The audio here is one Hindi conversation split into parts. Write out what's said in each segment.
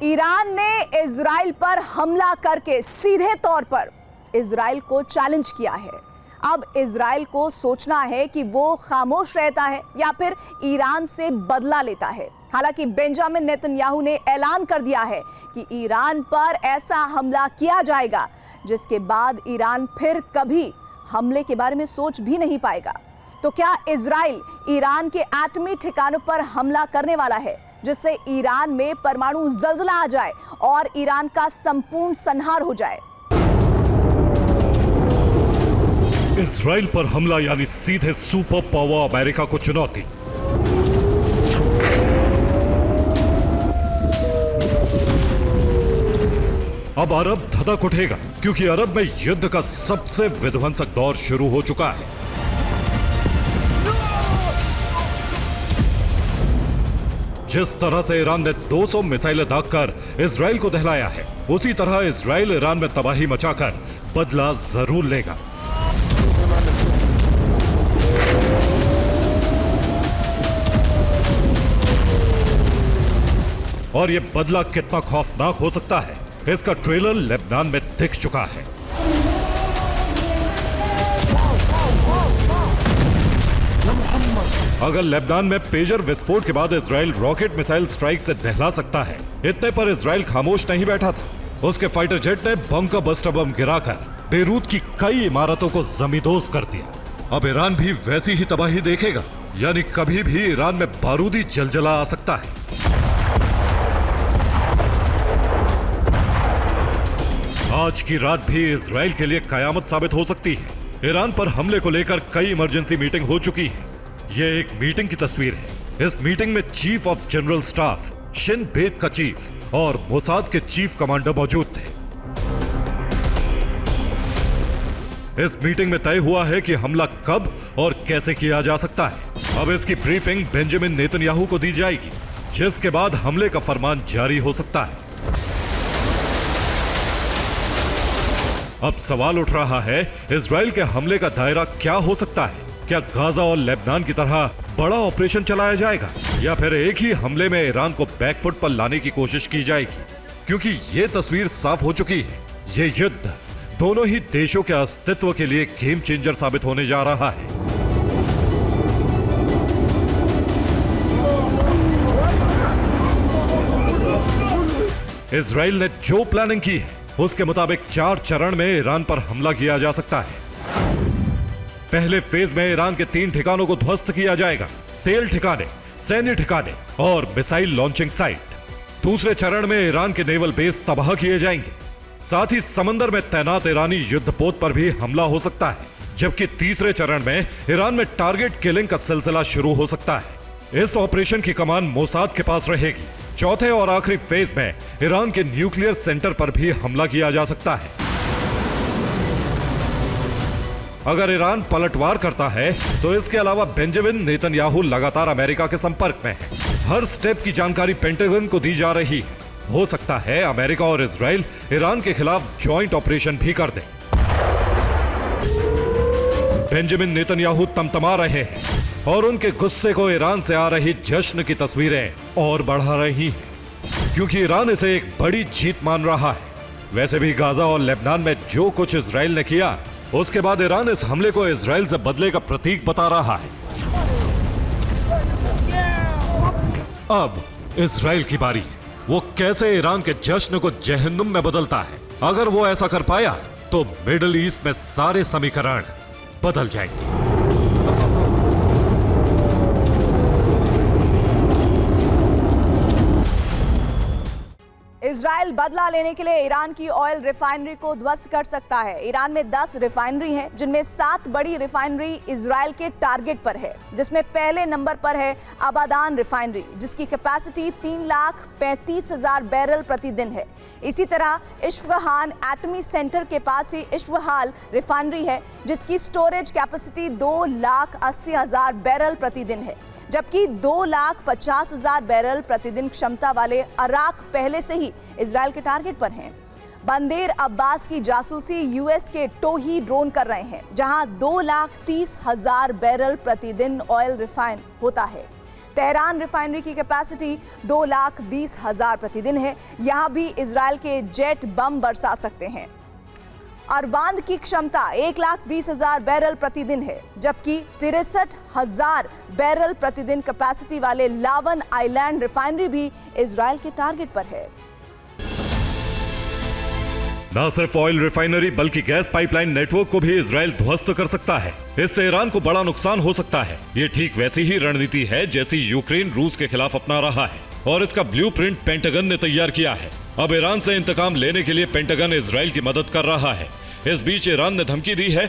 ईरान ने इजराइल पर हमला करके सीधे तौर पर इजराइल को चैलेंज किया है। अब इजराइल को सोचना है कि वो खामोश रहता है या फिर ईरान से बदला लेता है। हालांकि बेंजामिन नेतन्याहू ने ऐलान कर दिया है कि ईरान पर ऐसा हमला किया जाएगा जिसके बाद ईरान फिर कभी हमले के बारे में सोच भी नहीं पाएगा। तो क्या इजराइल ईरान के एटमी ठिकानों पर हमला करने वाला है जिससे ईरान में परमाणु जल्जला आ जाए और ईरान का संपूर्ण संहार हो जाए? इजराइल पर हमला यानी सीधे सुपर पावर अमेरिका को चुनौती। अब अरब धधक उठेगा क्योंकि अरब में युद्ध का सबसे विध्वंसक दौर शुरू हो चुका है। जिस तरह से ईरान ने 200 मिसाइलें दागकर इजराइल को दहलाया है, उसी तरह इजराइल ईरान में तबाही मचाकर बदला जरूर लेगा। और यह बदला कितना खौफनाक हो सकता है, इसका ट्रेलर लेबनान में दिख चुका है। अगर लेबनान में पेजर विस्फोट के बाद इजराइल रॉकेट मिसाइल स्ट्राइक से दहला सकता है, इतने पर इजराइल खामोश नहीं बैठा था। उसके फाइटर जेट ने बंकर बस्टर बम गिराकर बेरूत की कई इमारतों को जमींदोज कर दिया। अब ईरान भी वैसी ही तबाही देखेगा, यानी कभी भी ईरान में बारूदी जलजला आ सकता है। आज की रात भी इजराइल के लिए कयामत साबित हो सकती है। ईरान पर हमले को लेकर कई इमरजेंसी मीटिंग हो चुकी है। यह एक मीटिंग की तस्वीर है। इस मीटिंग में chief of general staff, Shin बेत का चीफ और मोसाद के चीफ कमांडर मौजूद थे। इस मीटिंग में तय हुआ है कि हमला कब और कैसे किया जा सकता है। अब इसकी ब्रीफिंग बेंजामिन नेतन्याहू को दी जाएगी, जिसके बाद हमले का फरमान जारी हो सकता है। अब सवाल उठ रहा है, इजराइल के हमले का दायरा क्या हो सकता है? क्या गाजा और लेबनान की तरह बड़ा ऑपरेशन चलाया जाएगा या फिर एक ही हमले में ईरान को बैकफुट पर लाने की कोशिश की जाएगी? क्योंकि ये तस्वीर साफ हो चुकी है, ये युद्ध दोनों ही देशों के अस्तित्व के लिए गेम चेंजर साबित होने जा रहा है। इजराइल ने जो प्लानिंग की है उसके मुताबिक 4 चरण में ईरान पर हमला किया जा सकता है। पहले फेज में ईरान के 3 ठिकानों को ध्वस्त किया जाएगा, तेल ठिकाने, सैन्य ठिकाने और मिसाइल लॉन्चिंग साइट। दूसरे चरण में ईरान के नेवल बेस तबाह किए जाएंगे। साथ ही समंदर में तैनात ईरानी युद्धपोत पर भी हमला हो सकता है। जबकि तीसरे चरण में ईरान में टारगेट किलिंग का सिलसिला शुरू हो सकता है। इस ऑपरेशन की कमान मोसाद के पास रहेगी। चौथे और आखिरी फेज में ईरान के न्यूक्लियर सेंटर पर भी हमला किया जा सकता है। अगर ईरान पलटवार करता है तो इसके अलावा बेंजामिन नेतन्याहू लगातार अमेरिका के संपर्क में है। हर स्टेप की जानकारी पेंटागन को दी जा रही है। हो सकता है अमेरिका और इजराइल ईरान के खिलाफ जॉइंट ऑपरेशन भी कर दें। बेंजामिन नेतन्याहू तमतमा रहे हैं और उनके गुस्से को ईरान से आ रही जश्न की तस्वीरें और बढ़ा रही हैं, क्योंकि ईरान इसे एक बड़ी जीत मान रहा है। वैसे भी गाजा और लेबनान में जो कुछ इजराइल ने किया, उसके बाद ईरान इस हमले को इजराइल से बदले का प्रतीक बता रहा है। अब इजराइल की बारी है। वो कैसे ईरान के जश्न को जहन्नुम में बदलता है। अगर वो ऐसा कर पाया तो मिडिल ईस्ट में सारे समीकरण बदल जाएंगे। इजराइल बदला लेने के लिए ईरान की ऑयल रिफाइनरी को ध्वस्त कर सकता है। ईरान में 10 रिफाइनरी हैं, जिनमें 7 बड़ी रिफाइनरी इजराइल के टारगेट पर है, जिसमें पहले नंबर पर है अबादान रिफाइनरी, जिसकी कैपेसिटी 3,35,000 बैरल प्रतिदिन है। इसी तरह इश्फहान एटमी सेंटर के पास ही इश्फहाल रिफाइनरी है, जिसकी स्टोरेज कैपेसिटी 2,80,000 बैरल प्रतिदिन है। जबकि 2,50,000 बैरल प्रतिदिन क्षमता वाले अराक पहले से ही इजराइल के टारगेट पर हैं। बंदेर अब्बास की जासूसी यूएस के टोही ड्रोन कर रहे हैं, जहां 2,30,000 बैरल प्रतिदिन ऑयल रिफाइन होता है। तेहरान रिफाइनरी की कैपेसिटी 2,20,000 प्रतिदिन है। यहां भी इजराइल के जेट बम बरसा सकते हैं। अरबांद की क्षमता 1,20,000 बैरल प्रतिदिन है, जबकि 63,000 बैरल प्रतिदिन कैपेसिटी वाले लावन आइलैंड रिफाइनरी भी इजराइल के टारगेट पर है। न सिर्फ ऑयल रिफाइनरी बल्कि गैस पाइपलाइन नेटवर्क को भी इजराइल ध्वस्त कर सकता है। इससे ईरान को बड़ा नुकसान हो सकता है। ये ठीक वैसी ही रणनीति है जैसी यूक्रेन रूस के खिलाफ अपना रहा है और इसका ब्लूप्रिंट पेंटागन ने तैयार किया है। अब ईरान से इंतकाम लेने के लिए पेंटागन इजराइल की मदद कर रहा है। इस बीच ईरान ने धमकी दी है।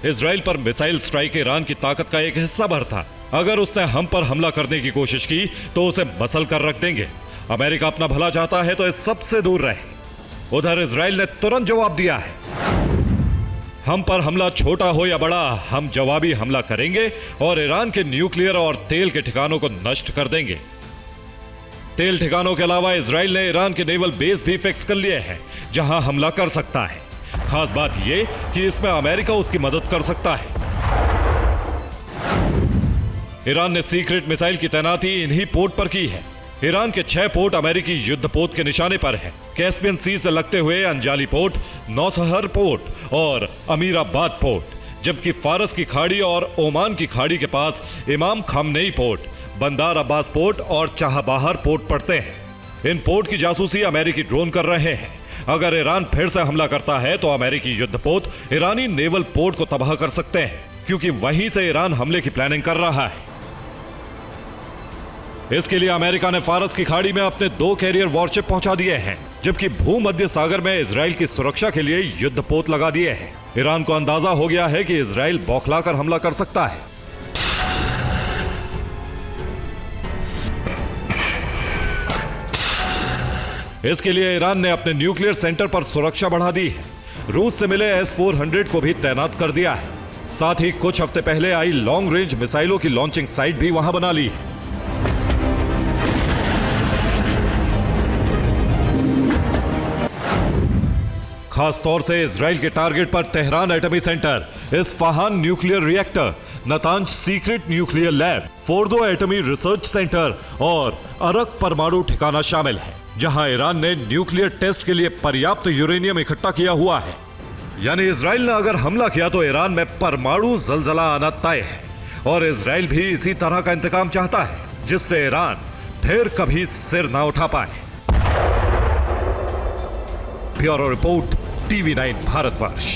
इजराइल पर मिसाइल स्ट्राइक ईरान की ताकत का एक हिस्सा भर था। अगर उसने हम पर हमला करने की कोशिश की तो उसे मसल कर रख देंगे। अमेरिका अपना भला चाहता है तो इस सबसे दूर रहे। उधर इजराइल ने तुरंत जवाब दिया है, हम पर हमला छोटा हो या बड़ा, हम जवाबी हमला करेंगे और ईरान के न्यूक्लियर और तेल के ठिकानों को नष्ट कर देंगे। तेल ठिकानों के अलावा इजराइल ने ईरान के नेवल बेस भी फिक्स कर लिए हैं, जहां हमला कर सकता है। खास बात यह कि इसमें अमेरिका उसकी मदद कर सकता है। ईरान ने सीक्रेट मिसाइल की तैनाती इन्हीं पोर्ट पर की है। ईरान के 6 पोर्ट अमेरिकी युद्धपोत के निशाने पर है। कैस्पियन सी से लगते हुए अंजाली पोर्ट, नौशहर पोर्ट और अमीराबाद पोर्ट, जबकि फारस की खाड़ी और ओमान की खाड़ी के पास इमाम खामनेई पोर्ट, बंदार अब्बास पोर्ट और चाहबाहर पोर्ट पड़ते हैं। इन पोर्ट की जासूसी अमेरिकी ड्रोन कर रहे हैं। अगर ईरान फिर से हमला करता है तो अमेरिकी युद्धपोत ईरानी नेवल पोर्ट को तबाह कर सकते हैं, क्योंकि वहीं से ईरान हमले की प्लानिंग कर रहा है। इसके लिए अमेरिका ने फारस की खाड़ी में अपने 2 कैरियर वॉरशिप पहुंचा दिए हैं, जबकि भूमध्य सागर में इजराइल की सुरक्षा के लिए युद्धपोत लगा दिए हैं। ईरान को अंदाजा हो गया है कि इजराइल बौखलाकर हमला कर सकता है। इसके लिए ईरान ने अपने न्यूक्लियर सेंटर पर सुरक्षा बढ़ा दी है। रूस से मिले S-400 को भी तैनात कर दिया है। साथ ही कुछ हफ्ते पहले आई लॉन्ग रेंज मिसाइलों की लॉन्चिंग साइट भी वहां बना ली है। खास तौर से इजराइल के टारगेट पर तेहरान एटमी centre, Isfahan nuclear reactor, Natanz secret nuclear lab, Fordo एटमी रिसर्च सेंटर और अरक परमाणु ठिकाना शामिल है, जहां ईरान ने न्यूक्लियर टेस्ट के लिए पर्याप्त यूरेनियम इकट्ठा किया हुआ है। यानी इजराइल ने अगर हमला किया तो ईरान में परमाणु जलजला आना तय है और इजराइल भी इसी तरह का इंतकाम चाहता है, जिससे ईरान फिर कभी सिर ना उठा पाए। Bureau report, TV9 Bharatvarsh.